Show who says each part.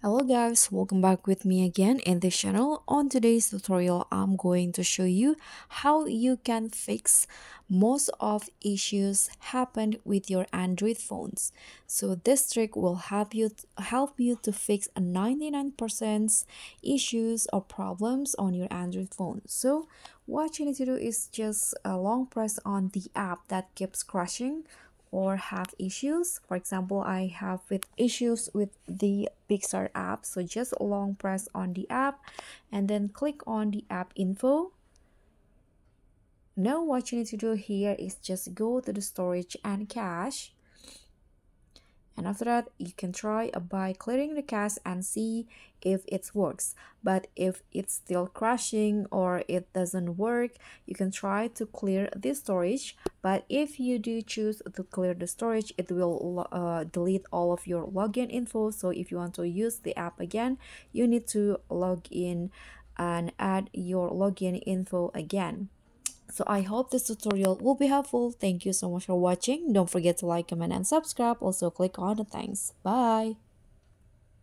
Speaker 1: Hello guys, welcome back with me again in this channel. On today's tutorial, I'm going to show you how you can fix most of issues happened with your Android phones. So this trick will help you to fix a 99% issues or problems on your Android phone. So what you need to do is just a long press on the app that keeps crashing or have issues. For example, I have with issues with the Pixar app, so just long press on the app and then click on the app info. Now what you need to do here is just go to the storage and cache, and after that you can try by clearing the cache and see if it works. But if it's still crashing or it doesn't work, you can try to clear the storage. But if you do choose to clear the storage, it will delete all of your login info. So if you want to use the app again, you need to log in and add your login info again. So I hope this tutorial will be helpful. Thank you so much for watching. Don't forget to like, comment, and subscribe. Also click on the thanks. Bye.